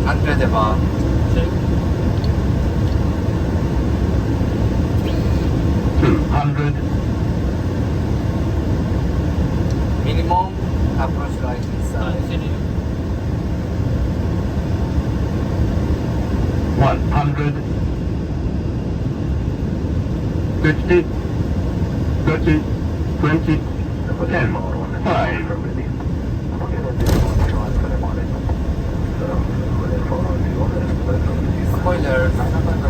100 above. Check. 200. Minimum approach right inside. Continue. 100. 50. 30. 20. 10. 5. Spoilers.